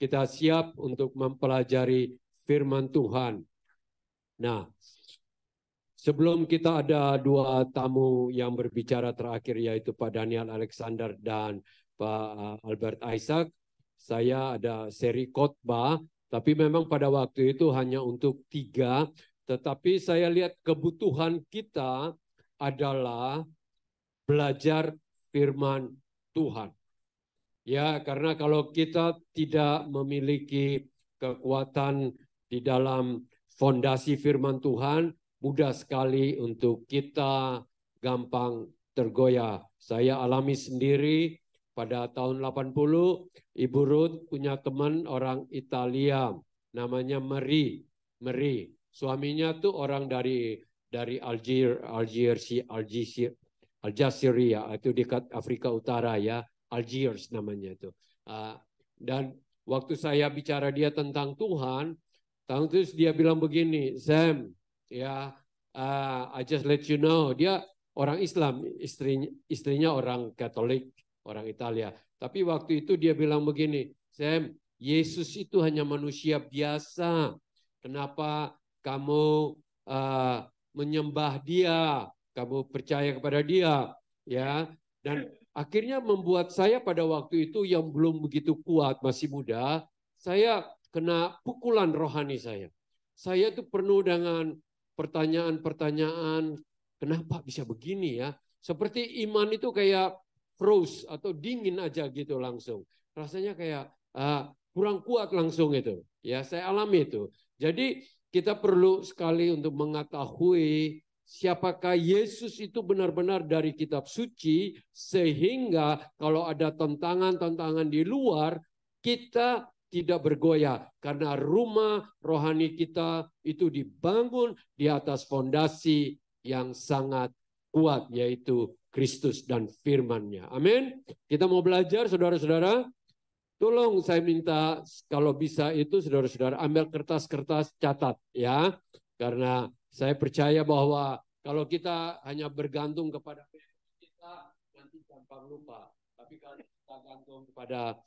kita siap untuk mempelajari firman Tuhan. Nah, sebelum kita ada dua tamu yang berbicara terakhir, yaitu Pak Daniel Alexander dan Pak Albert Isaac, saya ada seri khotbah, tapi memang pada waktu itu hanya untuk 3, tetapi saya lihat kebutuhan kita adalah belajar firman Tuhan. Ya, karena kalau kita tidak memiliki kekuatan di dalam fondasi firman Tuhan, mudah sekali untuk kita gampang tergoyah. Saya alami sendiri pada tahun 80, Ibu Ruth punya teman orang Italia, namanya Mary. Suaminya tuh orang dari Aljazeera, itu dekat Afrika Utara ya. Algiers namanya itu. Dan waktu saya bicara dia tentang Tuhan, terus dia bilang begini, Sam, ya, I just let you know, dia orang Islam, istrinya orang Katolik, orang Italia. Tapi waktu itu dia bilang begini, Sam, Yesus itu hanya manusia biasa. Kenapa kamu menyembah dia? Kamu percaya kepada dia, ya? Dan akhirnya membuat saya pada waktu itu yang belum begitu kuat, masih muda, saya kena pukulan rohani saya. Saya tuh penuh dengan pertanyaan-pertanyaan, kenapa bisa begini ya? Seperti iman itu kayak froze atau dingin aja gitu langsung. Rasanya kayak kurang kuat langsung itu. Ya, saya alami itu. Jadi kita perlu sekali untuk mengetahui siapakah Yesus itu benar-benar dari kitab suci, sehingga kalau ada tantangan-tantangan di luar, kita tidak bergoyah. Karena rumah rohani kita itu dibangun di atas fondasi yang sangat kuat, yaitu Kristus dan firman-Nya. Amin. Kita mau belajar, saudara-saudara. Tolong saya minta kalau bisa itu saudara-saudara ambil kertas-kertas catat ya. Karena saya percaya bahwa kalau kita hanya bergantung kepada kita nanti gampang lupa. Tapi kalau kita gantung kepada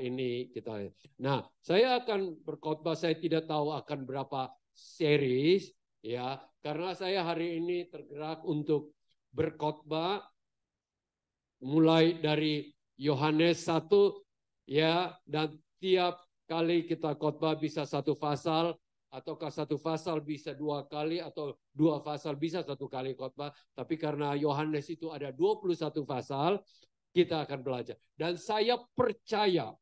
ini kita. Nah, saya akan berkhotbah, saya tidak tahu akan berapa series ya. Karena saya hari ini tergerak untuk berkhotbah mulai dari Yohanes 1 ya, dan tiap kali kita khotbah bisa 1 pasal, ataukah 1 pasal bisa 2 kali, atau 2 pasal bisa 1 kali khotbah. Tapi karena Yohanes itu ada 21 pasal, kita akan belajar. Dan saya percaya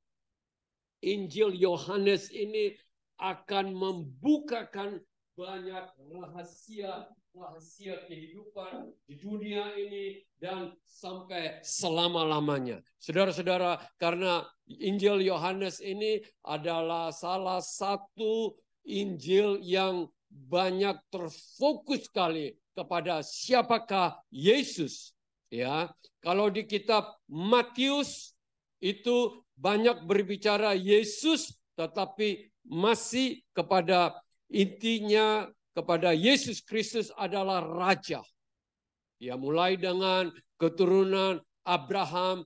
Injil Yohanes ini akan membukakan banyak rahasia kehidupan di dunia ini dan sampai selama-lamanya. Saudara-saudara, karena Injil Yohanes ini adalah salah satu Injil yang banyak terfokus sekali kepada siapakah Yesus. Ya, kalau di kitab Matius itu banyak berbicara Yesus, tetapi masih kepada intinya kepada Yesus Kristus adalah Raja. Ya, mulai dengan keturunan Abraham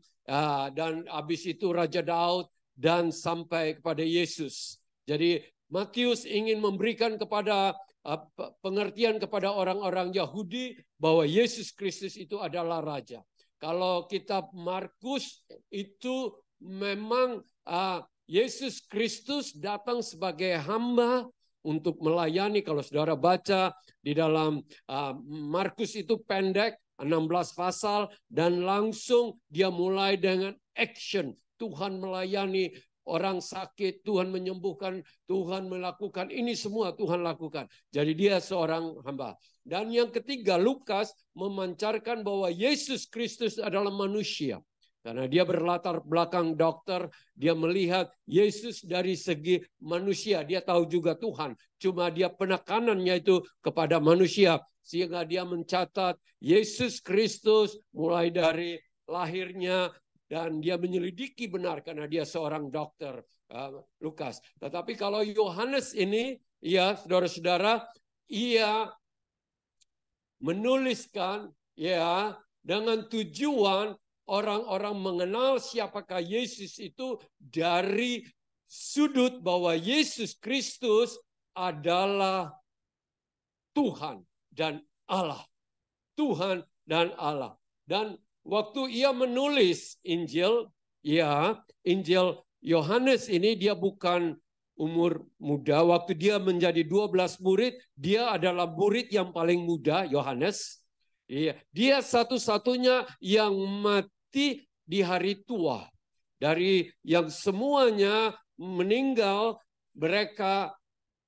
dan habis itu Raja Daud dan sampai kepada Yesus. Jadi Matius ingin memberikan kepada pengertian kepada orang-orang Yahudi bahwa Yesus Kristus itu adalah Raja. Kalau kitab Markus itu memang Yesus Kristus datang sebagai hamba untuk melayani. Kalau saudara baca di dalam Markus itu pendek, 16 pasal, dan langsung dia mulai dengan action. Tuhan melayani orang sakit, Tuhan menyembuhkan, Tuhan melakukan, ini semua Tuhan lakukan. Jadi dia seorang hamba. Dan yang ketiga, Lukas memancarkan bahwa Yesus Kristus adalah manusia. Karena dia berlatar belakang dokter, dia melihat Yesus dari segi manusia. Dia tahu juga Tuhan. Cuma dia penekanannya itu kepada manusia. Sehingga dia mencatat Yesus Kristus mulai dari lahirnya. Dan dia menyelidiki benar karena dia seorang dokter, Lukas. Tetapi kalau Yohanes ini, ya saudara-saudara, ia menuliskan ya dengan tujuan orang-orang mengenal siapakah Yesus itu dari sudut bahwa Yesus Kristus adalah Tuhan dan Allah. Tuhan dan Allah. Dan waktu ia menulis Injil, ya, Injil Yohanes ini dia bukan umur muda. Waktu dia menjadi 12 murid, dia adalah murid yang paling muda, Yohanes. Iya, dia satu-satunya yang mati di hari tua. Dari yang semuanya meninggal, mereka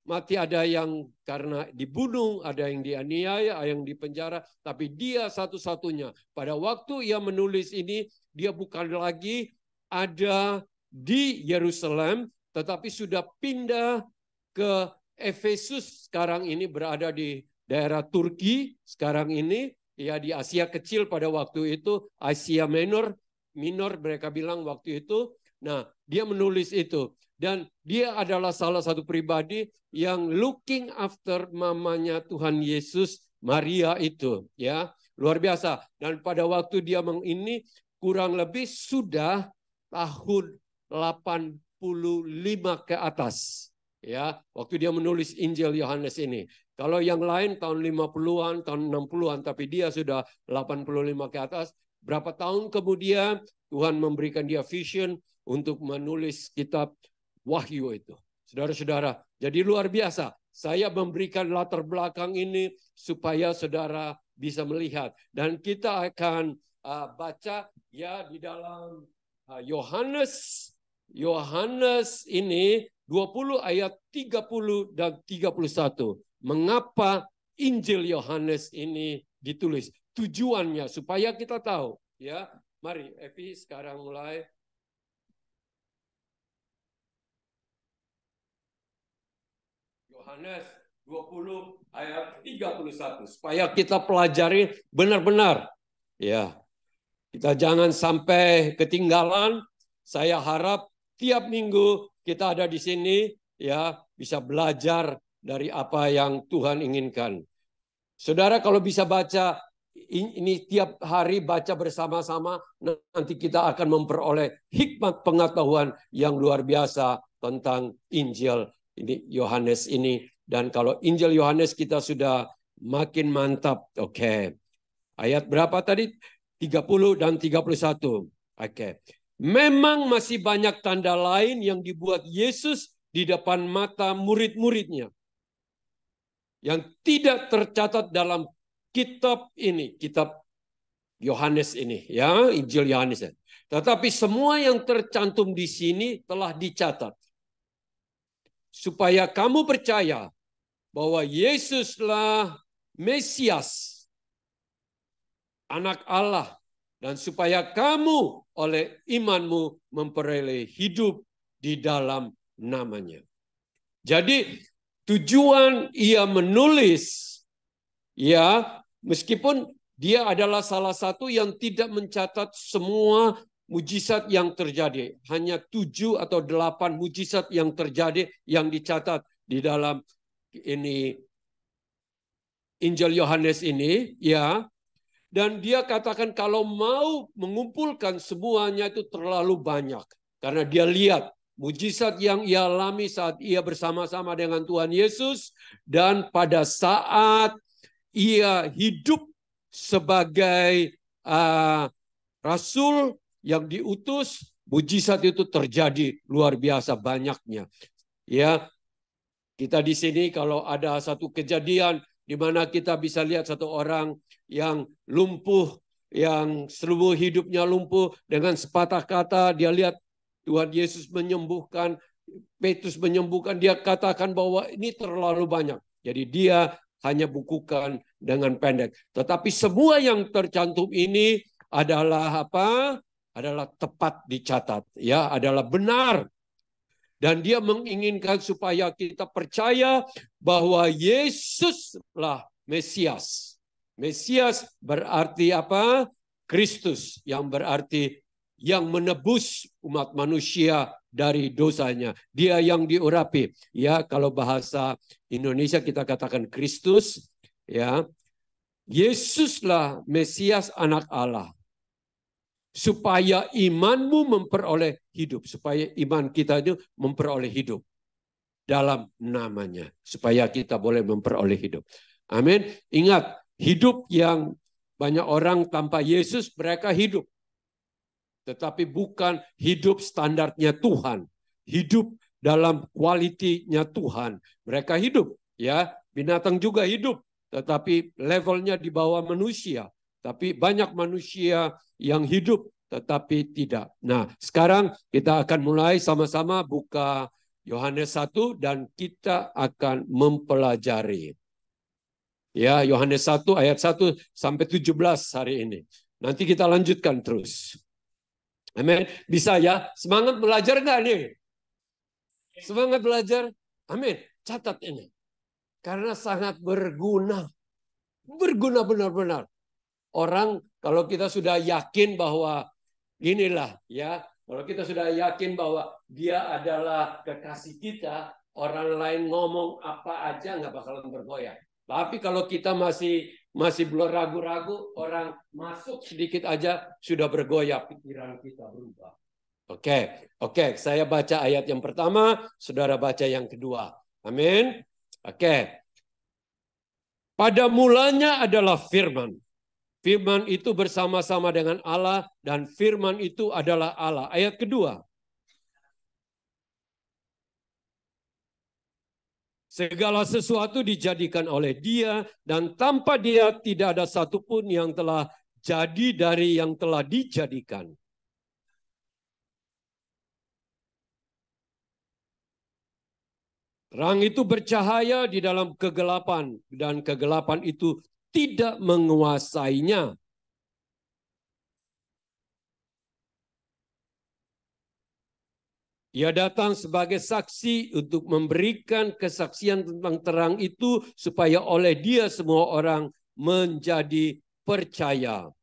mati, ada yang karena dibunuh, ada yang dianiaya, ada yang dipenjara. Tapi dia satu-satunya. Pada waktu ia menulis ini, dia bukan lagi ada di Yerusalem, tetapi sudah pindah ke Efesus. Sekarang ini berada di daerah Turki. Sekarang ini ya di Asia Kecil pada waktu itu, Asia Minor mereka bilang waktu itu. Nah, dia menulis itu. Dan dia adalah salah satu pribadi yang looking after mamanya Tuhan Yesus, Maria itu, ya, luar biasa. Dan pada waktu dia ini kurang lebih sudah tahun 85 ke atas, ya, waktu dia menulis Injil Yohanes ini. Kalau yang lain tahun 50-an, tahun 60-an, tapi dia sudah 85 ke atas. Berapa tahun kemudian Tuhan memberikan dia vision untuk menulis kitab Wahyu itu. Saudara-saudara, jadi luar biasa. Saya memberikan latar belakang ini supaya saudara bisa melihat. Dan kita akan baca ya di dalam Yohanes ini 20 ayat 30 dan 31. Mengapa Injil Yohanes ini ditulis? Tujuannya supaya kita tahu, ya. Mari Evi sekarang mulai. Yohanes 20 ayat 31 supaya kita pelajari benar-benar, ya. Kita jangan sampai ketinggalan. Saya harap tiap minggu kita ada di sini, ya, bisa belajar dari apa yang Tuhan inginkan. Saudara kalau bisa baca ini tiap hari, baca bersama-sama, nanti kita akan memperoleh hikmat pengetahuan yang luar biasa tentang Injil ini Yohanes ini. Dan kalau Injil Yohanes kita sudah makin mantap. Oke. Ayat berapa tadi? 30 dan 31. Oke. Memang masih banyak tanda lain yang dibuat Yesus di depan mata murid-muridnya yang tidak tercatat dalam kitab ini, kitab Yohanes ini, ya, Injil Yohanes. Tetapi semua yang tercantum di sini telah dicatat supaya kamu percaya bahwa Yesuslah Mesias, Anak Allah, dan supaya kamu oleh imanmu memperoleh hidup di dalam namanya. Jadi tujuan ia menulis, ya, meskipun dia adalah salah satu yang tidak mencatat semua mujizat yang terjadi. Hanya 7 atau 8 mujizat yang terjadi yang dicatat di dalam ini Injil Yohanes ini, ya. Dan dia katakan kalau mau mengumpulkan semuanya itu terlalu banyak. Karena dia lihat mujizat yang ia alami saat ia bersama-sama dengan Tuhan Yesus. Dan pada saat ia hidup sebagai rasul yang diutus, mujizat itu terjadi luar biasa banyaknya. Ya, kita di sini kalau ada satu kejadian di mana kita bisa lihat satu orang yang lumpuh, yang seluruh hidupnya lumpuh, dengan sepatah kata dia lihat Tuhan Yesus menyembuhkan, Petrus menyembuhkan, dia katakan bahwa ini terlalu banyak. Jadi dia hanya bukukan dengan pendek. Tetapi semua yang tercantum ini adalah apa? Adalah tepat dicatat, ya, adalah benar. Dan dia menginginkan supaya kita percaya bahwa Yesuslah Mesias. Mesias berarti apa? Kristus, yang berarti yang menebus umat manusia dari dosanya. Dia yang diurapi. Ya, kalau bahasa Indonesia kita katakan Kristus, ya. Yesuslah Mesias, Anak Allah. supaya imanmu memperoleh hidup, supaya iman kita itu memperoleh hidup dalam namanya, supaya kita boleh memperoleh hidup. Amin. Ingat, hidup yang banyak orang tanpa Yesus, mereka hidup. Tetapi bukan hidup standarnya Tuhan. Hidup dalam kualitinya Tuhan. Mereka hidup, ya. Binatang juga hidup, tetapi levelnya di bawah manusia. Tapi banyak manusia yang hidup, tetapi tidak. Nah, sekarang kita akan mulai sama-sama buka Yohanes 1 dan kita akan mempelajari. Ya, Yohanes 1 ayat 1 sampai 17 hari ini. Nanti kita lanjutkan terus. Amin. Bisa ya? Semangat belajar nggak nih? Semangat belajar? Amin. Catat ini. Karena sangat berguna. Berguna benar-benar. Orang kalau kita sudah yakin bahwa inilah ya, kalau kita sudah yakin bahwa dia adalah kekasih kita, orang lain ngomong apa aja nggak bakalan bergoyah. Tapi kalau kita masih belum ragu-ragu, orang masuk sedikit aja sudah bergoyah, pikiran kita berubah. Oke, saya baca ayat yang pertama, saudara baca yang kedua. Amin. Oke. Pada mulanya adalah firman. Firman itu bersama-sama dengan Allah dan firman itu adalah Allah. Ayat kedua. Segala sesuatu dijadikan oleh Dia dan tanpa Dia tidak ada satupun yang telah jadi dari yang telah dijadikan. Terang itu bercahaya di dalam kegelapan dan kegelapan itu tidak menguasainya. Ia datang sebagai saksi untuk memberikan kesaksian tentang terang itu supaya oleh Dia semua orang menjadi percaya.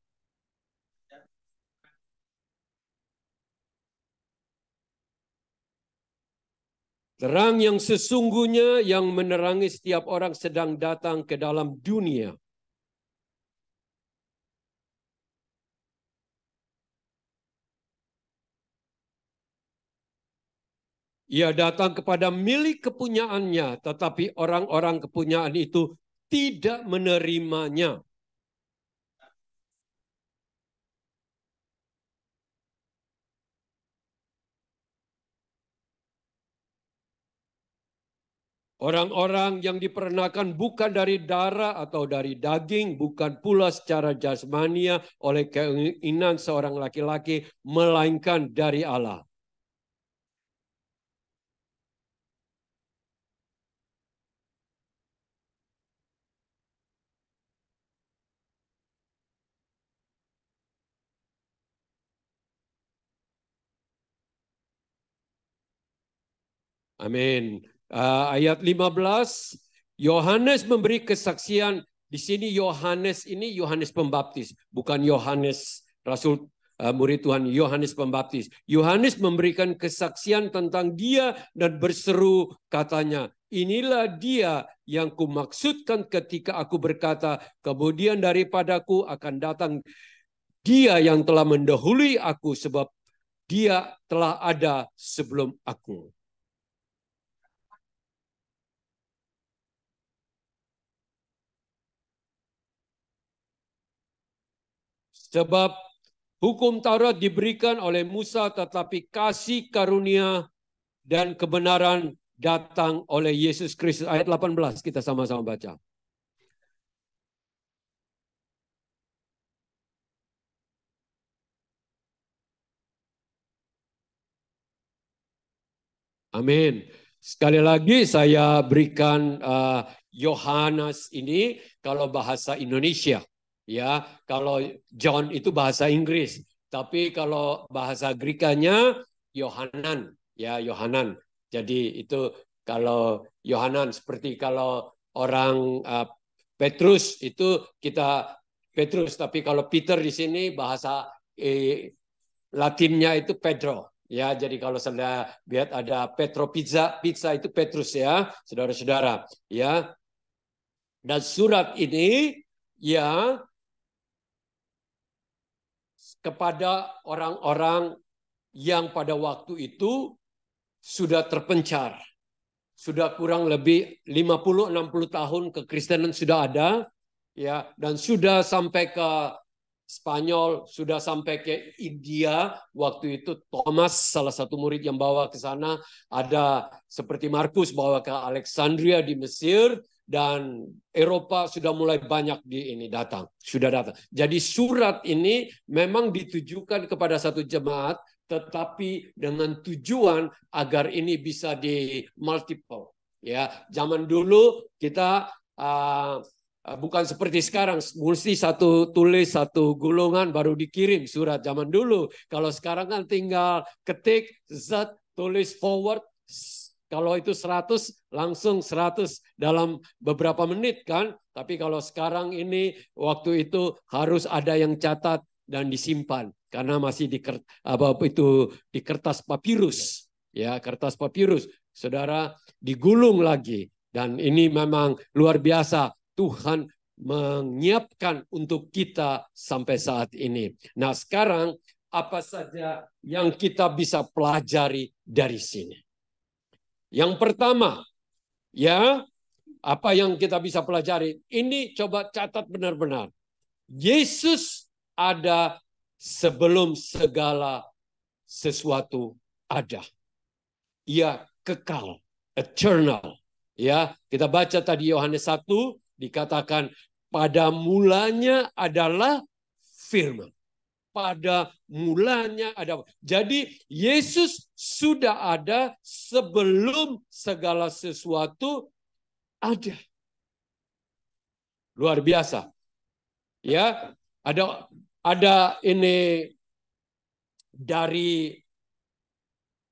Terang yang sesungguhnya yang menerangi setiap orang sedang datang ke dalam dunia. Ia datang kepada milik kepunyaannya, tetapi orang-orang kepunyaan itu tidak menerimanya. Orang-orang yang diperenakan bukan dari darah atau dari daging, bukan pula secara jasmania oleh keinginan seorang laki-laki, melainkan dari Allah. Amin. Ayat 15, Yohanes memberi kesaksian. Di sini Yohanes ini Yohanes Pembaptis, bukan Yohanes Rasul murid Tuhan, Yohanes Pembaptis. Yohanes memberikan kesaksian tentang Dia dan berseru katanya, inilah Dia yang kumaksudkan ketika aku berkata, kemudian daripadaku akan datang Dia yang telah mendahului aku sebab Dia telah ada sebelum aku. Sebab hukum Taurat diberikan oleh Musa, tetapi kasih karunia dan kebenaran datang oleh Yesus Kristus. Ayat 18 kita sama-sama baca. Amin. Sekali lagi saya berikan Yohanes ini kalau bahasa Indonesia. Ya, kalau John itu bahasa Inggris. Tapi kalau bahasa Grekanya Yohanan, ya Yohanan. Jadi itu kalau Yohanan seperti kalau orang Petrus itu kita Petrus, tapi kalau Peter di sini bahasa Latinnya itu Pedro. Ya, jadi kalau Anda lihat ada Petro Pizza, pizza itu Petrus ya, saudara-saudara. Ya, dan surat ini ya kepada orang-orang yang pada waktu itu sudah terpencar. Sudah kurang lebih 50-60 tahun kekristenan sudah ada, ya, dan sudah sampai ke Spanyol, sudah sampai ke India. Waktu itu Thomas, salah satu murid yang bawa ke sana, ada seperti Markus bawa ke Alexandria di Mesir, dan Eropa sudah mulai banyak sudah datang. Jadi surat ini memang ditujukan kepada satu jemaat, tetapi dengan tujuan agar ini bisa di multiple. Ya, zaman dulu kita bukan seperti sekarang, mesti tulis satu gulungan baru dikirim surat. Zaman dulu, kalau sekarang kan tinggal ketik, tulis forward, kalau itu 100, langsung 100 dalam beberapa menit kan. Tapi kalau sekarang ini, waktu itu harus ada yang catat dan disimpan. Karena masih di kertas papirus. Ya, kertas papirus. Saudara, digulung lagi. Dan ini memang luar biasa. Tuhan menyiapkan untuk kita sampai saat ini. Nah, sekarang apa saja yang kita bisa pelajari dari sini? Yang pertama, ya, apa yang kita bisa pelajari? Ini coba catat benar-benar. Yesus ada sebelum segala sesuatu ada. Ia kekal, eternal. Ya, kita baca tadi Yohanes 1 dikatakan pada mulanya adalah firman. Pada mulanya ada. Jadi Yesus sudah ada sebelum segala sesuatu ada. Luar biasa. Ya, ada ini dari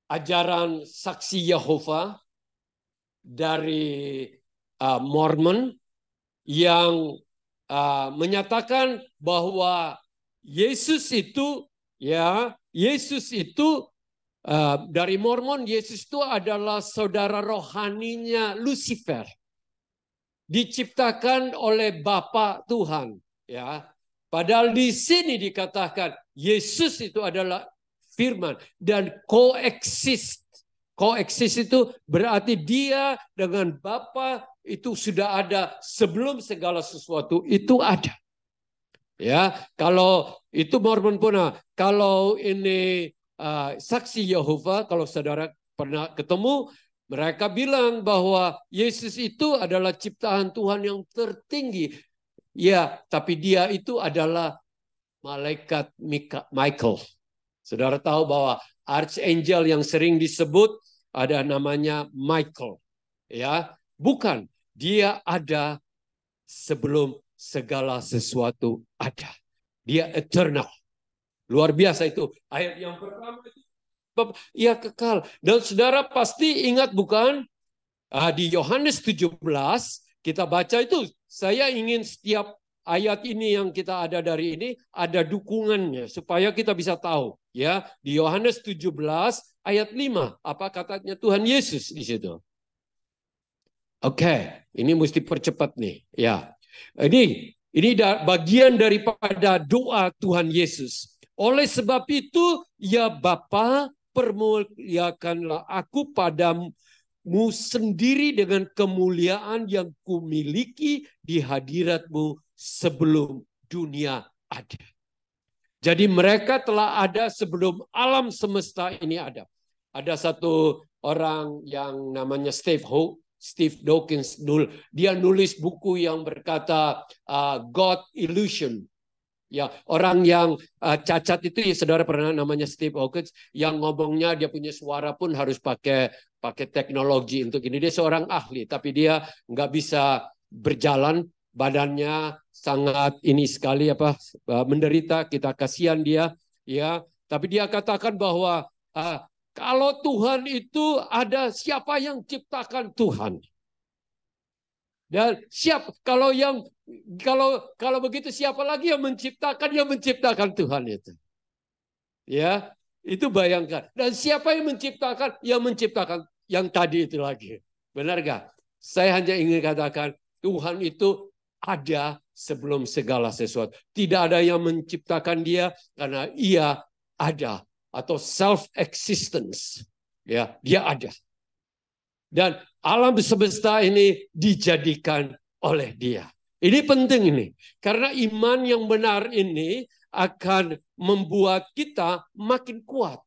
ajaran saksi Yehova, dari Mormon, yang menyatakan bahwa Yesus itu dari Mormon, Yesus itu adalah saudara rohaninya Lucifer, diciptakan oleh Bapa Tuhan, ya. Padahal di sini dikatakan Yesus itu adalah firman dan koeksis. Koeksis itu berarti dia dengan Bapa itu sudah ada sebelum segala sesuatu itu ada. Ya, kalau itu Mormon pun, kalau ini saksi Yehova, kalau saudara pernah ketemu, mereka bilang bahwa Yesus itu adalah ciptaan Tuhan yang tertinggi. Ya, tapi dia itu adalah malaikat Michael. Saudara tahu bahwa archangel yang sering disebut ada namanya Michael. Ya, bukan. Dia ada sebelum segala sesuatu ada. Dia eternal. Luar biasa itu. Ayat yang pertama itu, ia kekal. Dan saudara pasti ingat bukan? Di Yohanes 17 kita baca itu. Saya ingin setiap ayat ini yang kita ada dari ini ada dukungannya supaya kita bisa tahu. Ya, di Yohanes 17 ayat 5 apa katanya Tuhan Yesus di situ? Oke, ini mesti percepat nih. Ya, ini bagian daripada doa Tuhan Yesus. Oleh sebab itu, ya Bapa, permuliakanlah aku padamu sendiri dengan kemuliaan yang kumiliki di hadiratmu sebelum dunia ada. Jadi mereka telah ada sebelum alam semesta ini ada. Ada satu orang yang namanya Steve Dawkins, dia nulis buku yang berkata God Illusion. Ya, orang yang cacat itu, ya saudara pernah namanya Steve Hawkins, yang ngomongnya dia punya suara pun harus pakai teknologi untuk ini. Dia seorang ahli, tapi dia nggak bisa berjalan, badannya sangat ini sekali menderita. Kita kasihan dia, ya. Tapi dia katakan bahwa kalau Tuhan itu ada, siapa yang ciptakan Tuhan? Dan kalau begitu siapa lagi yang menciptakan Tuhan itu? Ya, itu bayangkan. Dan siapa yang menciptakan? Yang menciptakan yang tadi itu lagi. Benar gak? Saya hanya ingin katakan Tuhan itu ada sebelum segala sesuatu. Tidak ada yang menciptakan dia karena ia ada, atau self-existence. Ya, dia ada. Dan alam semesta ini dijadikan oleh dia. Ini penting ini. Karena iman yang benar ini akan membuat kita makin kuat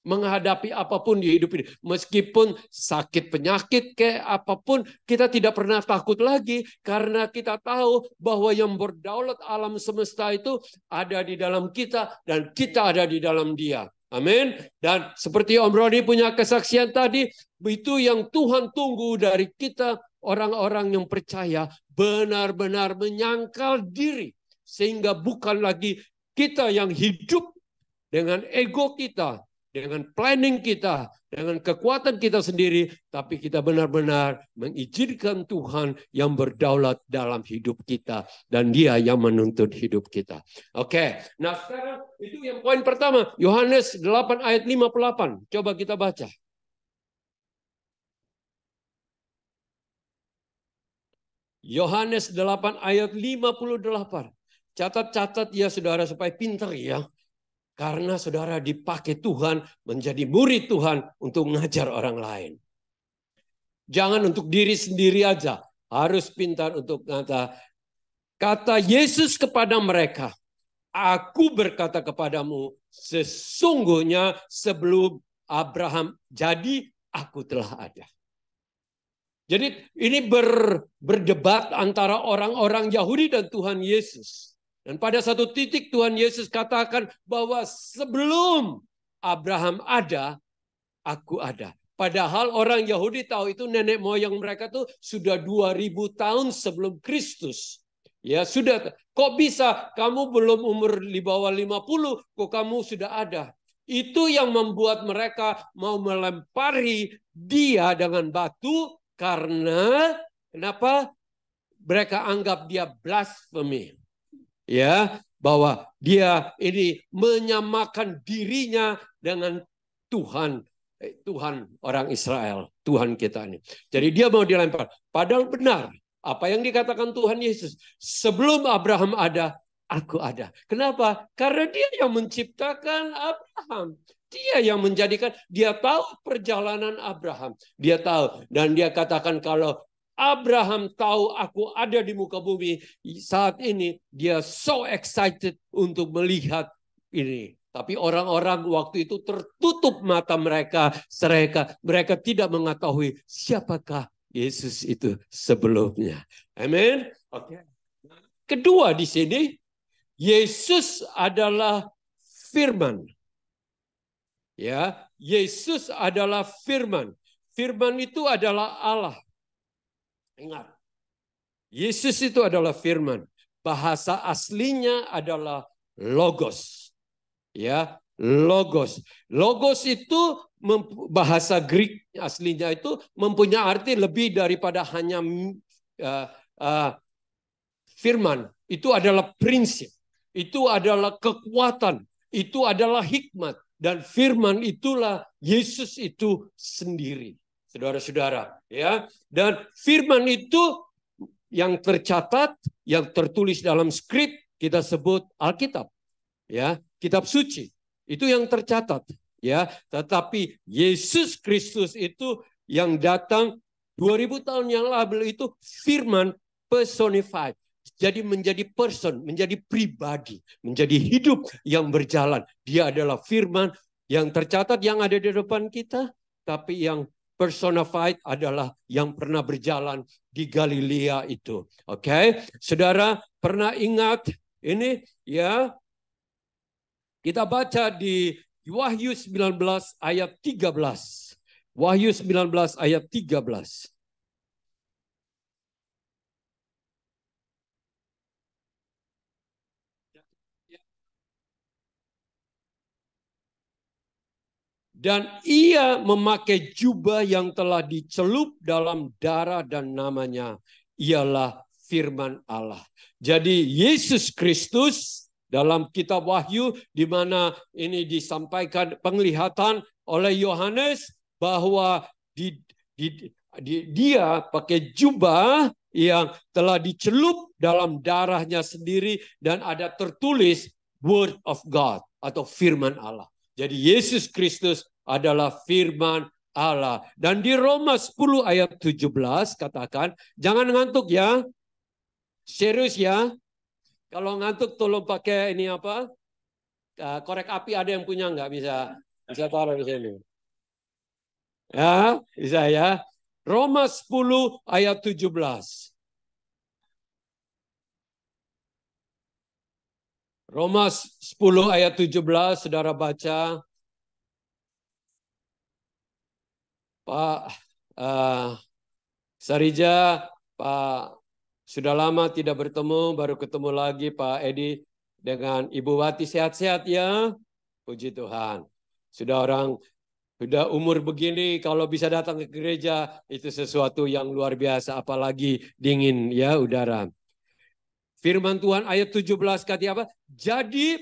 menghadapi apapun di hidup ini. Meskipun sakit penyakit kayak apapun, kita tidak pernah takut lagi karena kita tahu bahwa yang berdaulat alam semesta itu ada di dalam kita dan kita ada di dalam dia. Amin. Dan seperti Om Roni punya kesaksian tadi, itu yang Tuhan tunggu dari kita, orang-orang yang percaya, benar-benar menyangkal diri. Sehingga bukan lagi kita yang hidup dengan ego kita, dengan planning kita, dengan kekuatan kita sendiri, tapi kita benar-benar mengizinkan Tuhan yang berdaulat dalam hidup kita, dan Dia yang menuntun hidup kita. Oke, nah sekarang itu yang poin pertama, Yohanes 8 ayat 58. Coba kita baca. Yohanes 8 ayat 58. Catat-catat ya saudara supaya pintar ya. Karena saudara dipakai Tuhan menjadi murid Tuhan untuk mengajar orang lain. Jangan untuk diri sendiri aja. Harus pintar untuk kata Yesus kepada mereka. Aku berkata kepadamu, sesungguhnya sebelum Abraham jadi, aku telah ada. Jadi ini berdebat antara orang-orang Yahudi dan Tuhan Yesus. Dan pada satu titik Tuhan Yesus katakan bahwa sebelum Abraham ada, aku ada. Padahal orang Yahudi tahu itu nenek moyang mereka tuh sudah 2000 tahun sebelum Kristus. Ya sudah, kok bisa kamu belum umur di bawah 50, kok kamu sudah ada. Itu yang membuat mereka mau melempari dia dengan batu karena kenapa? Mereka anggap dia blasphemy. Ya, bahwa dia ini menyamakan dirinya dengan Tuhan orang Israel, Tuhan kita ini. Jadi dia mau dilempar. Padahal benar apa yang dikatakan Tuhan Yesus. Sebelum Abraham ada, aku ada. Kenapa? Karena dia yang menciptakan Abraham. Dia yang menjadikan, dia tahu perjalanan Abraham. Dia tahu. Dan dia katakan kalau Abraham tahu aku ada di muka bumi saat ini, dia so excited untuk melihat ini. Tapi orang-orang waktu itu tertutup mata mereka. Mereka tidak mengetahui siapakah Yesus itu sebelumnya. Amin. Oke. Kedua di sini, Yesus adalah firman. Ya, Yesus adalah firman. Firman itu adalah Allah. Ingat, Yesus itu adalah firman. Bahasa aslinya adalah logos. Ya, logos. Logos itu bahasa Greek aslinya itu mempunyai arti lebih daripada hanya firman. Itu adalah prinsip. Itu adalah kekuatan. Itu adalah hikmat. Dan firman itulah Yesus itu sendiri. Saudara-saudara, ya. Dan firman itu yang tercatat, yang tertulis dalam skrip kita sebut Alkitab, ya, kitab suci. Itu yang tercatat, ya. Tetapi Yesus Kristus itu yang datang 2000 tahun yang lalu itu firman personified. Jadi menjadi person, menjadi pribadi, menjadi hidup yang berjalan. Dia adalah firman yang tercatat yang ada di depan kita, tapi yang personified adalah yang pernah berjalan di Galilea itu. Oke, saudara pernah ingat ini ya? Kita baca di Wahyu 19 ayat 13. Wahyu 19 ayat 13. Dan ia memakai jubah yang telah dicelup dalam darah dan namanya ialah firman Allah. Jadi Yesus Kristus dalam kitab Wahyu di mana ini disampaikan penglihatan oleh Yohanes bahwa dia pakai jubah yang telah dicelup dalam darahnya sendiri dan ada tertulis Word of God atau firman Allah. Jadi Yesus Kristus adalah firman Allah. Dan di Roma 10 ayat 17 katakan, jangan ngantuk ya. Serius ya. Kalau ngantuk tolong pakai ini apa? Korek api ada yang punya nggak? Bisa taruh di sini. Ya, bisa ya. Roma 10 ayat 17. Roma 10 ayat 17, saudara baca. Pak Sarija, Pak sudah lama tidak bertemu, baru ketemu lagi Pak Edi dengan Ibu Wati, sehat-sehat ya. Puji Tuhan. Sudah umur begini, kalau bisa datang ke gereja, itu sesuatu yang luar biasa, apalagi dingin ya udara. Firman Tuhan ayat 17 kata apa? Jadi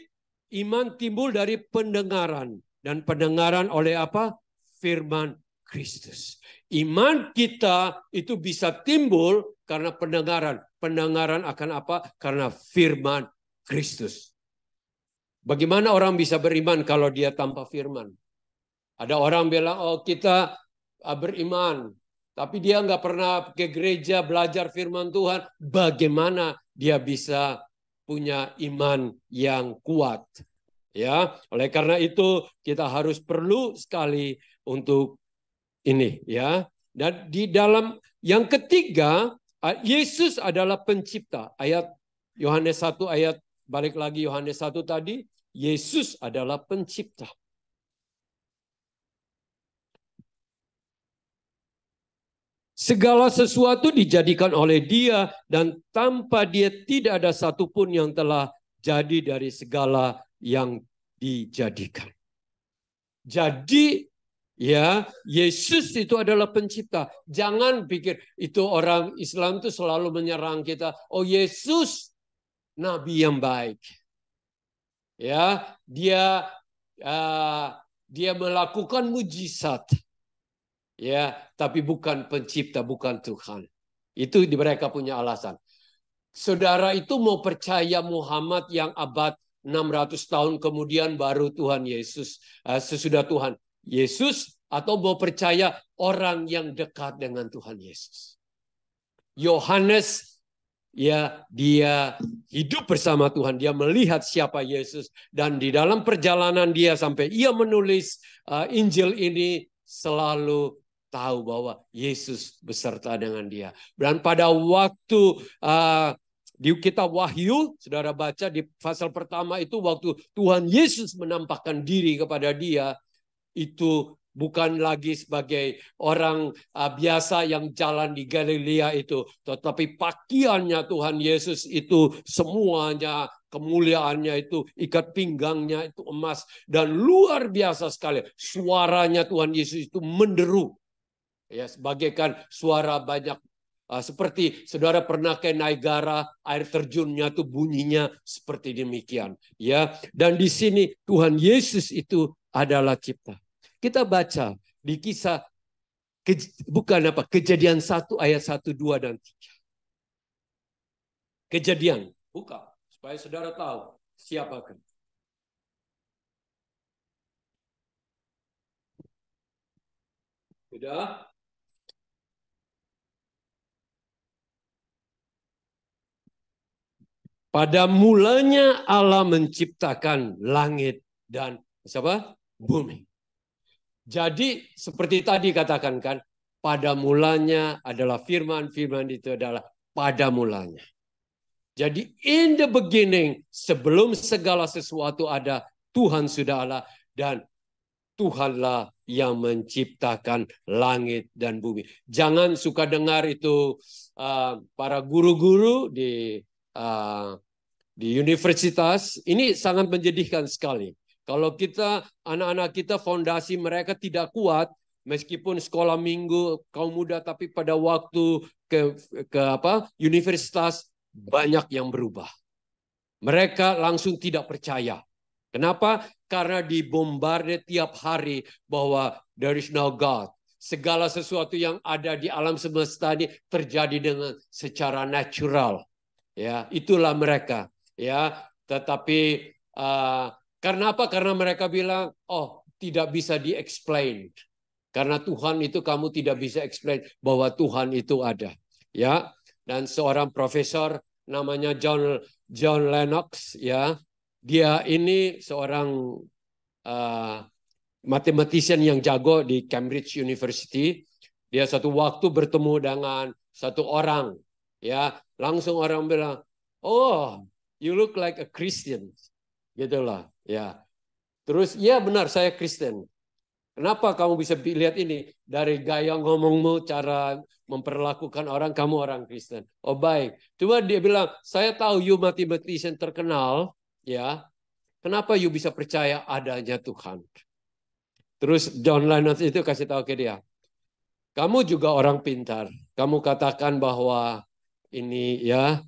iman timbul dari pendengaran. Dan pendengaran oleh apa? Firman Kristus. Iman kita itu bisa timbul karena pendengaran. Pendengaran akan apa? Karena firman Kristus. Bagaimana orang bisa beriman kalau dia tanpa firman? Ada orang bilang, oh kita beriman, tapi dia nggak pernah ke gereja belajar firman Tuhan. Bagaimana dia bisa punya iman yang kuat? Ya, oleh karena itu kita harus perlu sekali untuk ini, ya. Dan di dalam yang ketiga, Yesus adalah pencipta. Ayat Yohanes 1 ayat balik lagi Yohanes 1 tadi, Yesus adalah pencipta. Segala sesuatu dijadikan oleh Dia dan tanpa Dia tidak ada satupun yang telah jadi dari segala yang dijadikan. Jadi ya, Yesus itu adalah pencipta. Jangan pikir itu orang Islam itu selalu menyerang kita. Oh, Yesus nabi yang baik. Ya, dia melakukan mujizat. Ya, tapi bukan pencipta, bukan Tuhan. Itu mereka punya alasan. Saudara itu mau percaya Muhammad yang abad 600 tahun kemudian baru Tuhan Yesus, sesudah Tuhan Yesus, atau mau percaya orang yang dekat dengan Tuhan Yesus. Yohanes, ya, dia hidup bersama Tuhan, dia melihat siapa Yesus, dan di dalam perjalanan dia sampai ia menulis Injil ini selalu tahu bahwa Yesus beserta dengan dia. Dan pada waktu di kitab Wahyu, saudara baca di pasal pertama itu waktu Tuhan Yesus menampakkan diri kepada dia, itu bukan lagi sebagai orang biasa yang jalan di Galilea itu, tetapi pakaiannya Tuhan Yesus itu semuanya, kemuliaannya itu, ikat pinggangnya itu emas, dan luar biasa sekali. Suaranya Tuhan Yesus itu menderu. Ya, sebagaikan suara banyak, seperti saudara pernah ke Niagara, air terjunnya tuh bunyinya seperti demikian. Ya, dan di sini Tuhan Yesus itu adalah cipta. Kita baca di kisah Kejadian 1 ayat 1, 2 dan 3. Kejadian, buka supaya saudara tahu siapakah. Sudah? Pada mulanya Allah menciptakan langit dan bumi. Jadi seperti tadi katakan kan, pada mulanya adalah firman, firman itu adalah pada mulanya. Jadi in the beginning, sebelum segala sesuatu ada, Tuhan sudah ada, dan Tuhanlah yang menciptakan langit dan bumi. Jangan suka dengar itu para guru-guru di universitas, ini sangat menjadikan sekali. Kalau kita, anak-anak kita, fondasi mereka tidak kuat, meskipun sekolah minggu, kaum muda, tapi pada waktu ke universitas, banyak yang berubah. Mereka langsung tidak percaya. Kenapa? Karena dibombardir tiap hari bahwa there is no God. segala sesuatu yang ada di alam semesta ini terjadi dengan secara natural. Ya, itulah mereka. Ya, tetapi karena apa? Karena mereka bilang, oh, tidak bisa di-explain. Karena Tuhan itu kamu tidak bisa explain bahwa Tuhan itu ada. Ya, dan seorang profesor namanya John Lennox, ya, dia ini seorang mathematician yang jago di Cambridge University. Dia satu waktu bertemu dengan satu orang, ya, langsung orang bilang, oh, you look like a Christian, gitulah, ya. Terus, ya benar saya Kristen. Kenapa kamu bisa lihat ini? Dari gaya ngomongmu, cara memperlakukan orang, kamu orang Kristen. Oh baik. Cuma dia bilang, saya tahu you mathematician terkenal, ya. Kenapa you bisa percaya adanya Tuhan? Terus John Lennox itu kasih tahu ke dia, kamu juga orang pintar. Kamu katakan bahwa ini ya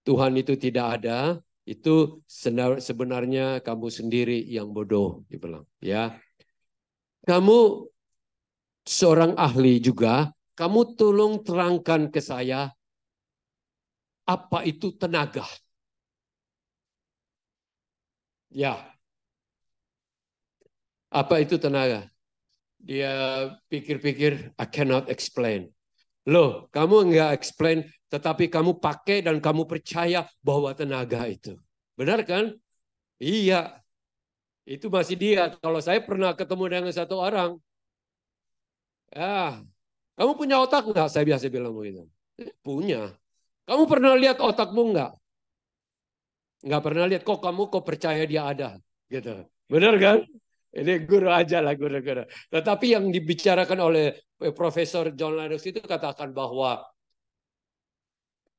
Tuhan itu tidak ada. Itu sebenarnya kamu sendiri yang bodoh, dia bilang. Ya. Kamu seorang ahli juga, kamu tolong terangkan ke saya apa itu tenaga. Ya, apa itu tenaga? Dia pikir-pikir, I cannot explain. Loh, kamu enggak explain, tetapi kamu pakai dan kamu percaya bahwa tenaga itu. Benar kan? Iya, itu masih dia. Kalau saya pernah ketemu dengan satu orang, kamu punya otak enggak? Saya biasa bilang begitu. Punya. Kamu pernah lihat otakmu enggak? Enggak pernah lihat. Kok percaya dia ada? Gitu. Benar kan? Ini guru aja lah, guru-guru. Tetapi yang dibicarakan oleh Profesor John Lennox itu katakan bahwa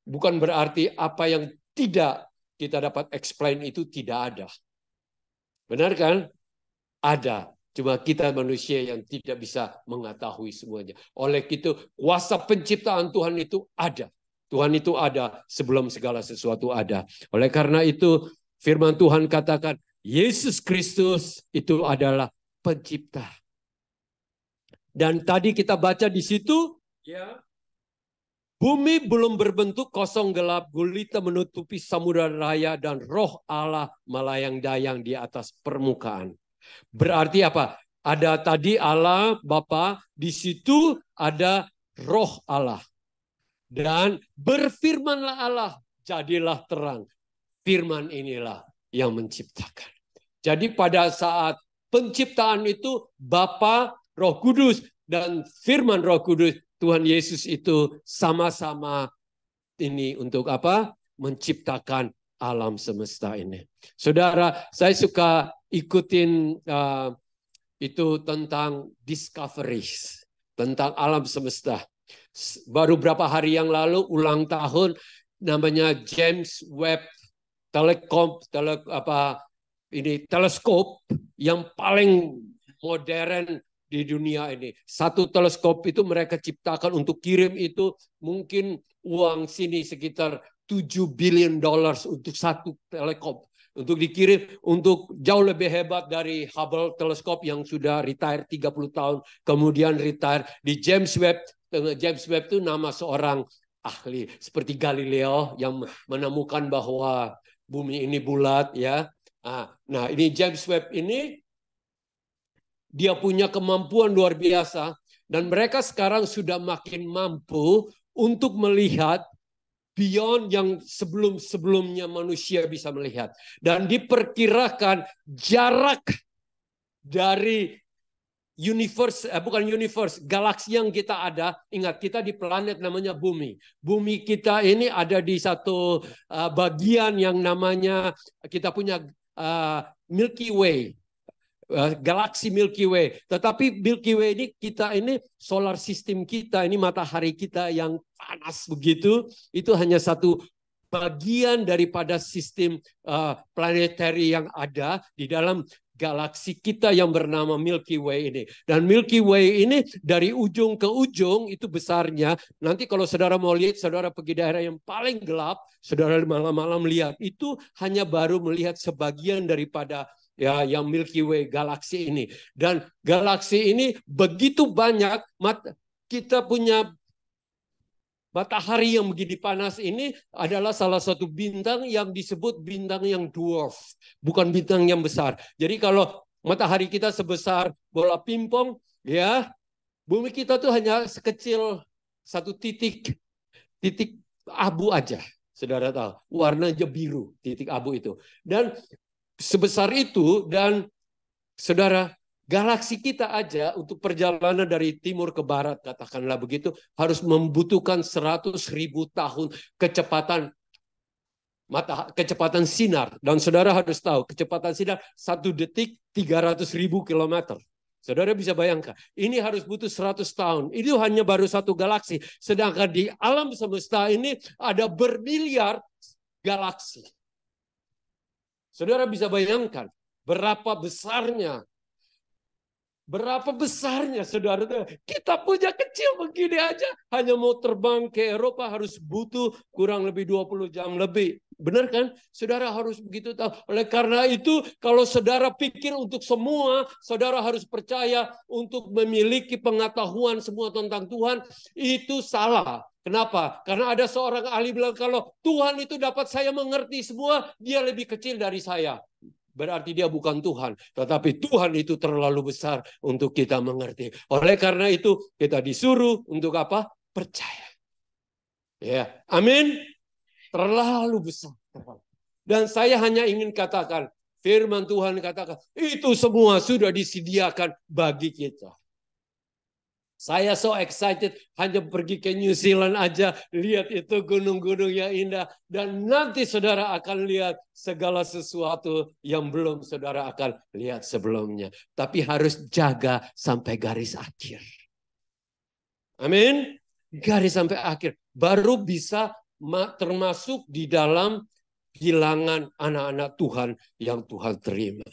bukan berarti apa yang tidak kita dapat explain itu tidak ada. Benar kan? Ada. Cuma kita manusia yang tidak bisa mengetahui semuanya. Oleh itu, kuasa penciptaan Tuhan itu ada. Tuhan itu ada sebelum segala sesuatu ada. Oleh karena itu, firman Tuhan katakan, Yesus Kristus itu adalah pencipta. Dan tadi kita baca di situ, ya, bumi belum berbentuk, kosong gelap, gulita menutupi samudera raya, dan roh Allah melayang-dayang di atas permukaan. Berarti apa? Ada tadi Allah Bapa, di situ ada roh Allah. Dan berfirmanlah Allah, jadilah terang. Firman inilah yang menciptakan. Jadi pada saat penciptaan itu Bapa, Roh Kudus, dan firman Roh Kudus, Tuhan Yesus itu sama-sama ini untuk apa? Menciptakan alam semesta ini. Saudara, saya suka ikutin itu tentang discoveries, tentang alam semesta. Baru berapa hari yang lalu ulang tahun namanya James Webb teleskop yang paling modern di dunia ini. Satu teleskop itu mereka ciptakan untuk kirim itu mungkin uang sini sekitar $7 billion untuk satu teleskop. Untuk dikirim untuk jauh lebih hebat dari Hubble teleskop yang sudah retire 30 tahun. Kemudian retire di James Webb. James Webb itu nama seorang ahli seperti Galileo yang menemukan bahwa bumi ini bulat, ya. Nah, ini James Webb ini dia punya kemampuan luar biasa dan mereka sekarang sudah makin mampu untuk melihat beyond yang sebelum-sebelumnya manusia bisa melihat. Dan diperkirakan jarak dari galaksi yang kita ada, ingat kita di planet namanya Bumi. Bumi kita ini ada di satu bagian yang namanya kita punya Milky Way. Galaksi Milky Way. Tetapi Milky Way ini kita ini solar system kita, ini matahari kita yang panas begitu, itu hanya satu bagian daripada sistem planetary yang ada di dalam galaksi kita yang bernama Milky Way ini. Dan Milky Way ini dari ujung ke ujung itu besarnya. Nanti kalau saudara mau lihat, saudara pergi daerah yang paling gelap, saudara malam-malam lihat, itu hanya baru melihat sebagian daripada ya, yang Milky Way, galaksi ini. Dan galaksi ini begitu banyak, kita punya matahari yang begini panas ini adalah salah satu bintang yang disebut bintang yang dwarf, bukan bintang yang besar. Jadi kalau matahari kita sebesar bola pingpong, ya, bumi kita tuh hanya sekecil satu titik abu aja. Saudara tahu, warnanya biru, titik abu itu. Dan sebesar itu, dan saudara, galaksi kita aja untuk perjalanan dari timur ke barat, katakanlah begitu, harus membutuhkan 100.000 tahun kecepatan sinar. Dan saudara harus tahu, kecepatan sinar 1 detik 300.000 kilometer. Saudara bisa bayangkan, ini harus butuh 100 tahun. Itu hanya baru satu galaksi. Sedangkan di alam semesta ini ada bermiliar galaksi. Saudara bisa bayangkan berapa besarnya saudara. Kita punya kecil begini aja. Hanya mau terbang ke Eropa harus butuh kurang lebih 20 jam lebih. Benar kan? Saudara harus begitu tahu. Oleh karena itu, kalau saudara pikir untuk semua, saudara harus percaya untuk memiliki pengetahuan semua tentang Tuhan, itu salah. Kenapa? Karena ada seorang ahli bilang, kalau Tuhan itu dapat saya mengerti semua, dia lebih kecil dari saya. Berarti dia bukan Tuhan. Tetapi Tuhan itu terlalu besar untuk kita mengerti. Oleh karena itu kita disuruh untuk apa? Percaya. Ya, amin. Terlalu besar. Dan saya hanya ingin katakan, firman Tuhan katakan, itu semua sudah disediakan bagi kita. Saya so excited hanya pergi ke New Zealand aja, lihat itu gunung-gunung yang indah. Dan nanti saudara akan lihat segala sesuatu yang belum saudara akan lihat sebelumnya. Tapi harus jaga sampai garis akhir. Amin. Garis sampai akhir. Baru bisa termasuk di dalam bilangan anak-anak Tuhan yang Tuhan terima.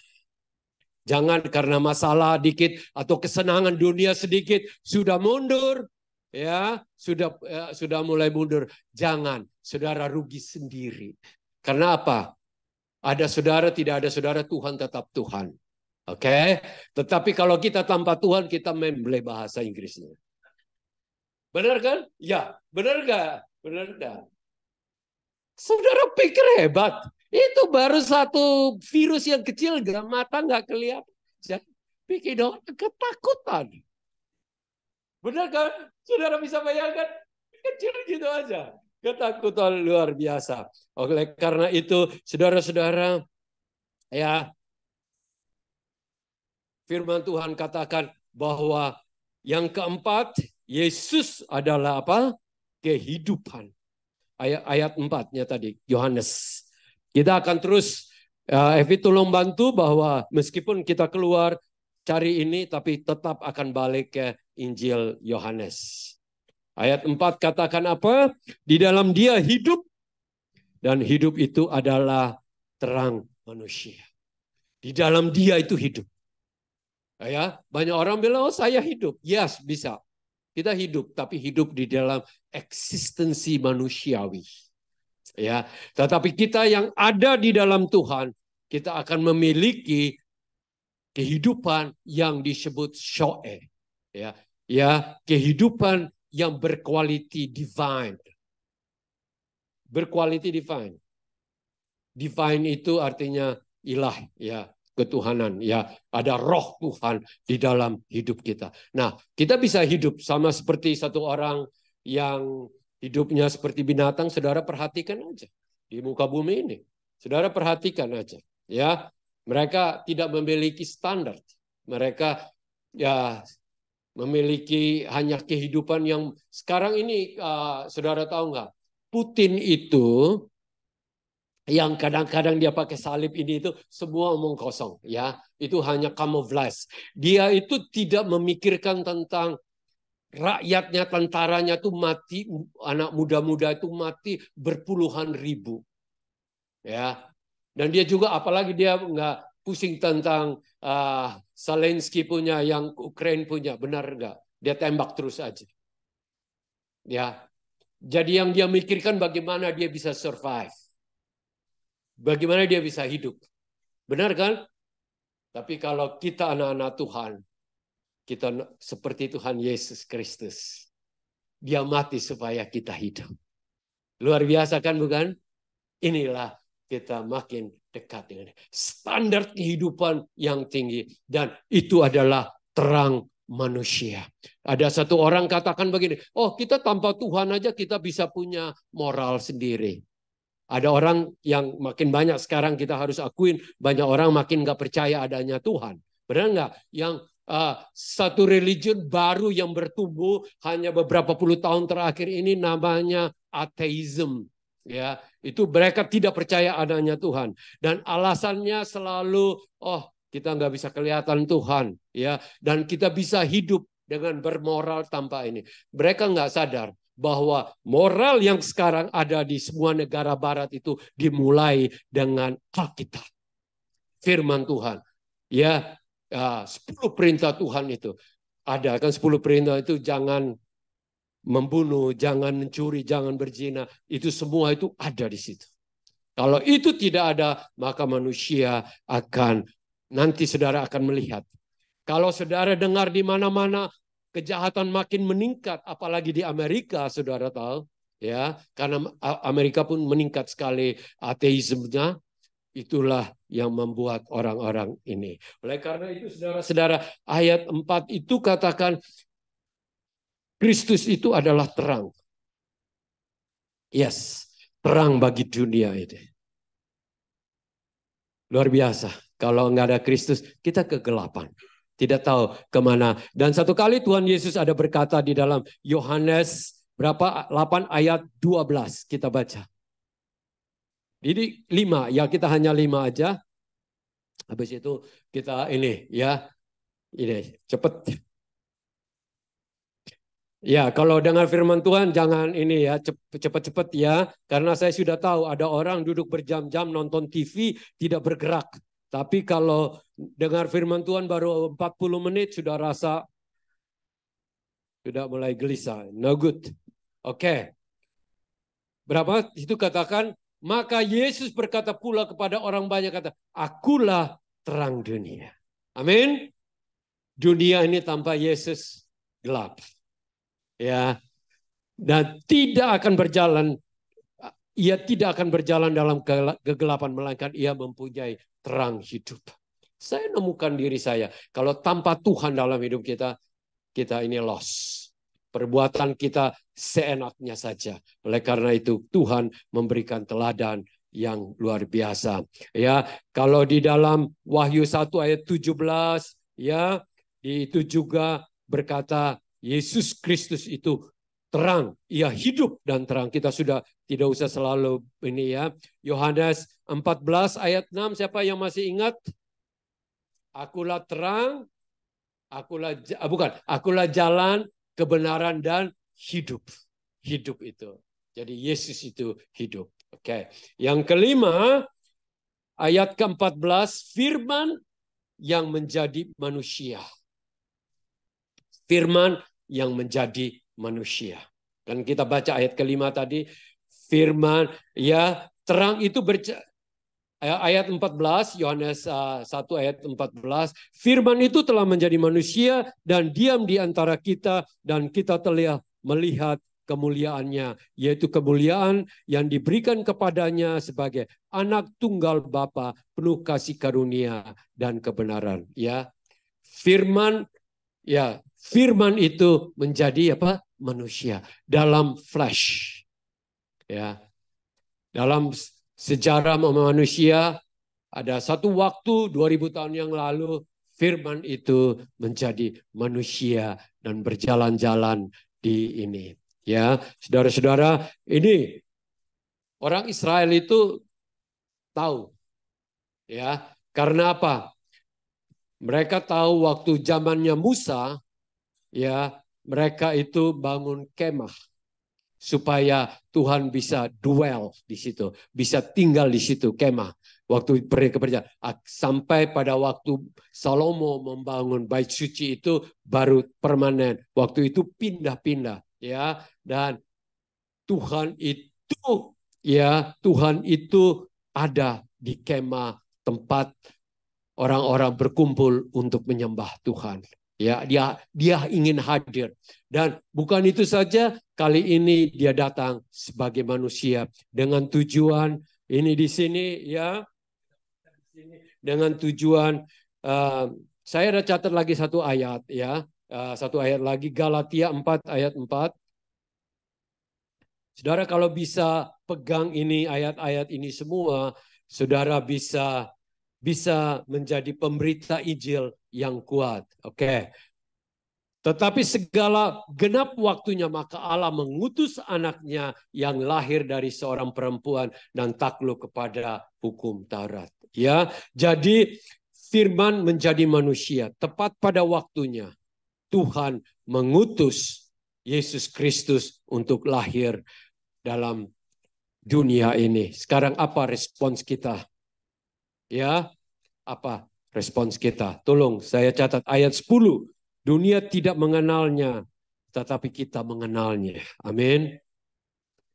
Jangan karena masalah dikit atau kesenangan dunia sedikit sudah mundur, ya, sudah mulai mundur. Jangan, saudara rugi sendiri. Karena apa? Ada saudara, tidak ada saudara, Tuhan tetap Tuhan. Oke? Tetapi kalau kita tanpa Tuhan, kita memble bahasa Inggrisnya. Benar kan? Ya, benar nggak? Benar nggak? Saudara pikir hebat. Itu baru satu virus yang kecil, mata nggak kelihatan. Bikin orang ketakutan. Benar kan? Saudara bisa bayangkan? Kecil gitu aja. Ketakutan luar biasa. Oleh karena itu, saudara-saudara, ya, firman Tuhan katakan bahwa yang keempat, Yesus adalah apa? Kehidupan. Ayat 4-nya tadi, Yohanes. Kita akan terus, Evi tolong bantu bahwa meskipun kita keluar cari ini, tapi tetap akan balik ke Injil Yohanes. Ayat 4 katakan apa? Di dalam dia hidup, dan hidup itu adalah terang manusia. Di dalam dia itu hidup. Ya, banyak orang bilang, oh saya hidup. Yes, bisa. Kita hidup, tapi hidup di dalam eksistensi manusiawi. Ya, tetapi kita yang ada di dalam Tuhan, kita akan memiliki kehidupan yang disebut shoe. Ya, kehidupan yang berkualiti divine. Berkualiti divine. Divine itu artinya ilah, ya, ketuhanan, ya, ada roh Tuhan di dalam hidup kita. Nah, kita bisa hidup sama seperti satu orang yang hidupnya seperti binatang. Saudara perhatikan aja di muka bumi ini. Saudara perhatikan aja, ya. Mereka tidak memiliki standar. Mereka ya memiliki hanya kehidupan yang sekarang ini, saudara tahu nggak? Putin itu yang kadang-kadang dia pakai salib ini itu semua omong kosong, ya. Itu hanya camouflage. Dia itu tidak memikirkan tentang rakyatnya, tentaranya tuh mati, anak muda-muda itu mati berpuluhan ribu. Ya. Dan dia juga apalagi dia nggak pusing tentang Zelensky punya, yang Ukraine punya, benar nggak? Dia tembak terus aja. Ya. Jadi yang dia mikirkan bagaimana dia bisa survive. Bagaimana dia bisa hidup. Benar kan? Tapi kalau kita anak-anak Tuhan, kita seperti Tuhan Yesus Kristus. Dia mati supaya kita hidup. Luar biasa kan bukan? Inilah kita makin dekat dengan standar kehidupan yang tinggi. Dan itu adalah terang manusia. Ada satu orang katakan begini, oh kita tanpa Tuhan aja kita bisa punya moral sendiri. Ada orang yang makin banyak sekarang kita harus akuin, banyak orang makin nggak percaya adanya Tuhan. Benar nggak? Yang satu religion baru yang bertumbuh hanya beberapa puluh tahun terakhir ini namanya ateism. Ya, itu mereka tidak percaya adanya Tuhan. Dan alasannya selalu, oh kita nggak bisa kelihatan Tuhan. Ya, dan kita bisa hidup dengan bermoral tanpa ini. Mereka nggak sadar bahwa moral yang sekarang ada di semua negara barat itu dimulai dengan Alkitab. Firman Tuhan. Ya, 10 perintah Tuhan itu. Ada kan 10 perintah itu, jangan membunuh, jangan mencuri, jangan berzina. Itu semua itu ada di situ. Kalau itu tidak ada, maka manusia akan, nanti saudara akan melihat. Kalau saudara dengar di mana-mana kejahatan makin meningkat, apalagi di Amerika, saudara tahu, ya, karena Amerika pun meningkat sekali ateismenya, itulah yang membuat orang-orang ini. Oleh karena itu, saudara-saudara, ayat 4 itu katakan Kristus itu adalah terang. Yes, terang bagi dunia ini. Luar biasa. Kalau nggak ada Kristus, kita kegelapan. Tidak tahu kemana. Dan satu kali Tuhan Yesus ada berkata di dalam Yohanes berapa 8 ayat 12 kita baca. Jadi 5, ya kita hanya 5 aja. Habis itu kita ini ya. Ini cepat. Ya, kalau dengar firman Tuhan jangan ini ya, cepat-cepat ya. Karena saya sudah tahu ada orang duduk berjam-jam nonton TV tidak bergerak. Tapi kalau dengar firman Tuhan baru 40 menit sudah rasa sudah mulai gelisah. No good. Oke. Berapa? Itu katakan, maka Yesus berkata pula kepada orang banyak, kata, akulah terang dunia. Amin. Dunia ini tanpa Yesus gelap. Ya. Dan tidak akan berjalan, ia tidak akan berjalan dalam kegelapan, melainkan ia mempunyai terang hidup. Saya nemukan diri saya, kalau tanpa Tuhan dalam hidup kita, kita ini lost. Perbuatan kita seenaknya saja. Oleh karena itu Tuhan memberikan teladan yang luar biasa. Ya, kalau di dalam Wahyu 1 ayat 17, ya, itu juga berkata Yesus Kristus itu terang, ia hidup dan terang. Kita sudah tidak usah selalu ini ya. Yohanes 14 ayat 6, siapa yang masih ingat? Akulah terang, akulah jalan, kebenaran dan hidup. Hidup itu. Jadi Yesus itu hidup. Oke. Yang kelima, ayat ke-14, firman yang menjadi manusia. Firman yang menjadi manusia. Dan kita baca ayat kelima tadi, firman ya terang itu ayat 14, Yohanes 1 ayat 14, firman itu telah menjadi manusia dan diam di antara kita dan kita telah melihat kemuliaannya, yaitu kemuliaan yang diberikan kepadanya sebagai anak tunggal Bapa, penuh kasih karunia dan kebenaran. Ya, firman itu menjadi apa? Manusia dalam flesh. Ya. Dalam sejarah manusia ada satu waktu 2000 tahun yang lalu firman itu menjadi manusia dan berjalan-jalan di ini. Ya, saudara-saudara, ini orang Israel itu tahu. Ya, karena apa? Mereka tahu waktu zamannya Musa, ya, mereka itu bangun kemah supaya Tuhan bisa dwell di situ, bisa tinggal di situ kemah. Waktu mereka berjalan sampai pada waktu Salomo membangun bait suci itu baru permanen. Waktu itu pindah-pindah ya, dan Tuhan itu ada di kemah tempat orang-orang berkumpul untuk menyembah Tuhan. Ya, dia ingin hadir. Dan bukan itu saja, kali ini dia datang sebagai manusia dengan tujuan ini di sini ya, dengan tujuan saya ada catat lagi satu ayat ya, satu ayat lagi, Galatia 4 ayat 4. Saudara kalau bisa pegang ini ayat-ayat ini semua, saudara bisa menjadi pemberita Injil yang kuat. Oke. Tetapi segala genap waktunya maka Allah mengutus anaknya yang lahir dari seorang perempuan dan takluk kepada hukum Taurat. Ya, jadi firman menjadi manusia tepat pada waktunya. Tuhan mengutus Yesus Kristus untuk lahir dalam dunia ini. Sekarang apa respons kita? Ya, apa respons kita? Tolong saya catat ayat 10. Dunia tidak mengenalnya, tetapi kita mengenalnya. Amin.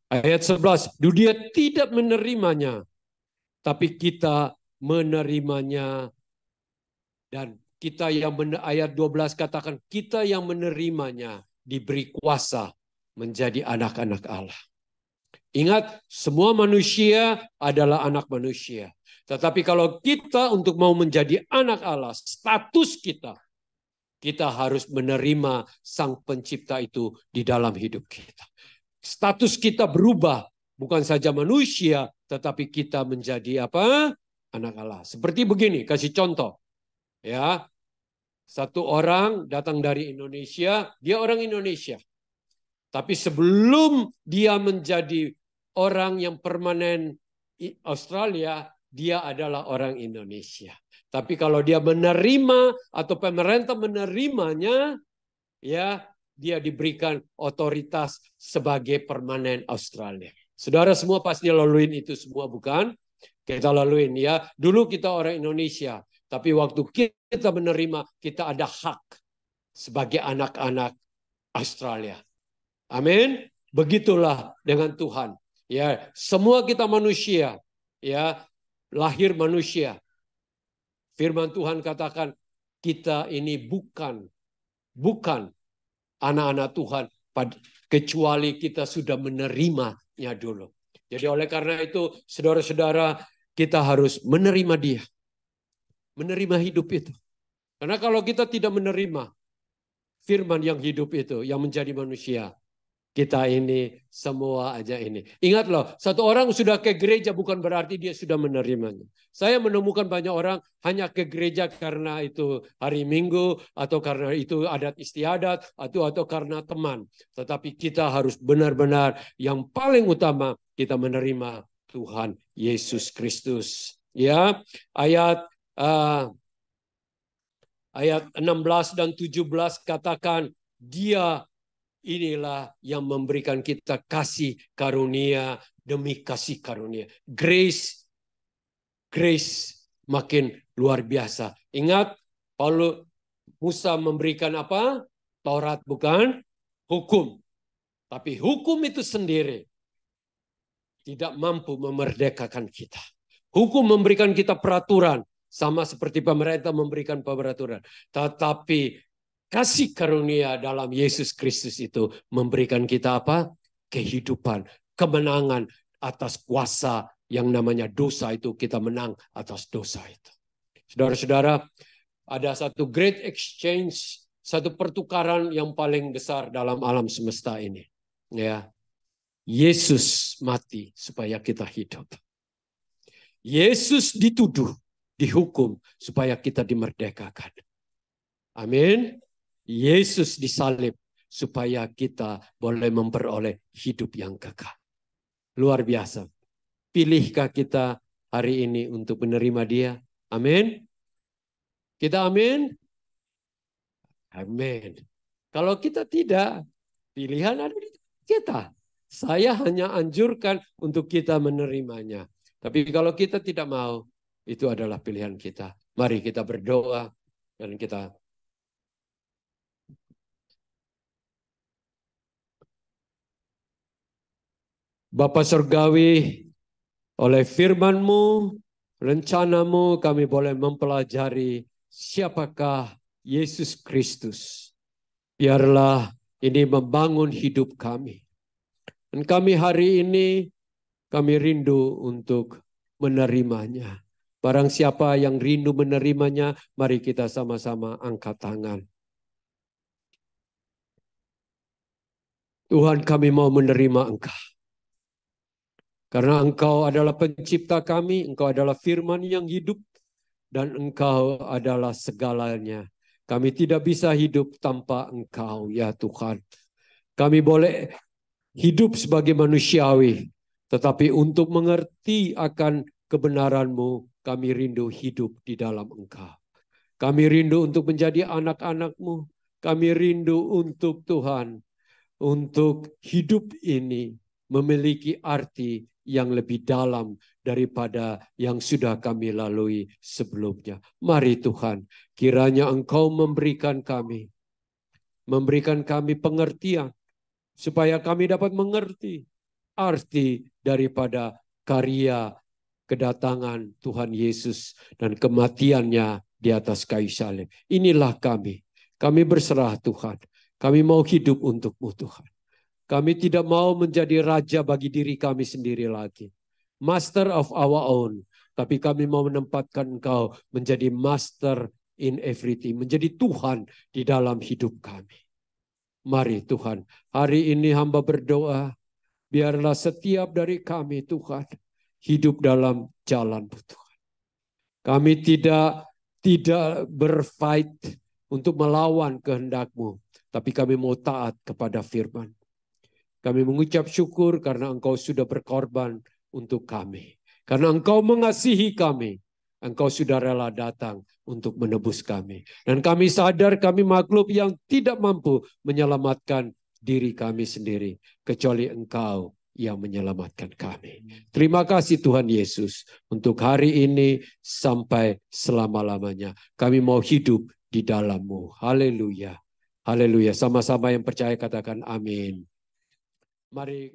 Ayat 11. Dunia tidak menerimanya, tapi kita menerimanya. Dan kita yang ayat 12 katakan, kita yang menerimanya diberi kuasa menjadi anak-anak Allah. Ingat, semua manusia adalah anak manusia. Tetapi kalau kita untuk mau menjadi anak Allah, status kita harus menerima Sang Pencipta itu di dalam hidup kita. Status kita berubah, bukan saja manusia, tetapi kita menjadi apa? Anak Allah. Seperti begini, kasih contoh. Ya, satu orang datang dari Indonesia, dia orang Indonesia. Tapi sebelum dia menjadi orang yang permanen Australia, dia adalah orang Indonesia. Tapi kalau dia menerima atau pemerintah menerimanya, ya dia diberikan otoritas sebagai permanen Australia. Saudara semua pasti laluin itu semua, bukan? Kita laluin ya. Dulu kita orang Indonesia, tapi waktu kita menerima, kita ada hak sebagai anak-anak Australia. Amin. Begitulah dengan Tuhan. Ya, semua kita manusia, ya, lahir manusia. Firman Tuhan katakan kita ini bukan anak-anak Tuhan kecuali kita sudah menerimanya dulu. Jadi oleh karena itu saudara-saudara kita harus menerima dia. Menerima hidup itu. Karena kalau kita tidak menerima firman yang hidup itu yang menjadi manusia, kita ini semua aja ini. Ingat loh, satu orang sudah ke gereja bukan berarti dia sudah menerimanya. Saya menemukan banyak orang hanya ke gereja karena itu hari Minggu, atau karena itu adat istiadat, atau karena teman. Tetapi kita harus benar-benar yang paling utama kita menerima Tuhan Yesus Kristus. Ya, ayat 16 dan 17 katakan dia inilah yang memberikan kita kasih karunia demi kasih karunia. Grace makin luar biasa. Ingat, Musa memberikan apa? Taurat, bukan? Hukum. Tapi hukum itu sendiri tidak mampu memerdekakan kita. Hukum memberikan kita peraturan, sama seperti pemerintah memberikan peraturan. Tetapi kasih karunia dalam Yesus Kristus itu memberikan kita apa? Kehidupan, kemenangan atas kuasa yang namanya dosa itu. Kita menang atas dosa itu. Saudara-saudara, ada satu great exchange, satu pertukaran yang paling besar dalam alam semesta ini. Ya, Yesus mati supaya kita hidup. Yesus dituduh, dihukum supaya kita dimerdekakan. Amin. Yesus disalib supaya kita boleh memperoleh hidup yang kekal. Luar biasa. Pilihkah kita hari ini untuk menerima dia? Amin. Kita amin? Amin. Kalau kita tidak, pilihan ada di kita. Saya hanya anjurkan untuk kita menerimanya. Tapi kalau kita tidak mau, itu adalah pilihan kita. Mari kita berdoa dan kita Bapa Surgawi, oleh firman-Mu, rencanamu, kami boleh mempelajari siapakah Yesus Kristus. Biarlah ini membangun hidup kami. Dan kami hari ini, kami rindu untuk menerimanya. Barang siapa yang rindu menerimanya, mari kita sama-sama angkat tangan. Tuhan, kami mau menerima Engkau. Karena Engkau adalah pencipta kami, Engkau adalah firman yang hidup, dan Engkau adalah segalanya. Kami tidak bisa hidup tanpa Engkau, ya Tuhan. Kami boleh hidup sebagai manusiawi, tetapi untuk mengerti akan kebenaran-Mu, kami rindu hidup di dalam Engkau. Kami rindu untuk menjadi anak-anak-Mu. Kami rindu untuk Tuhan, untuk hidup ini memiliki arti yang lebih dalam daripada yang sudah kami lalui sebelumnya. Mari Tuhan, kiranya Engkau memberikan kami pengertian, supaya kami dapat mengerti arti daripada karya kedatangan Tuhan Yesus dan kematiannya di atas kayu salib. Inilah kami. Kami berserah Tuhan. Kami mau hidup untuk-Mu Tuhan. Kami tidak mau menjadi raja bagi diri kami sendiri lagi. Master of our own. Tapi kami mau menempatkan Engkau menjadi master in everything. Menjadi Tuhan di dalam hidup kami. Mari Tuhan, hari ini hamba berdoa, biarlah setiap dari kami Tuhan, hidup dalam jalan-Mu Tuhan. Kami tidak berfight untuk melawan kehendak-Mu, tapi kami mau taat kepada firman. Kami mengucap syukur karena Engkau sudah berkorban untuk kami. Karena Engkau mengasihi kami, Engkau sudah rela datang untuk menebus kami. Dan kami sadar kami makhluk yang tidak mampu menyelamatkan diri kami sendiri, kecuali Engkau yang menyelamatkan kami. Terima kasih Tuhan Yesus untuk hari ini sampai selama-lamanya. Kami mau hidup di dalam-Mu. Haleluya. Haleluya. Sama-sama yang percaya katakan amin. Mari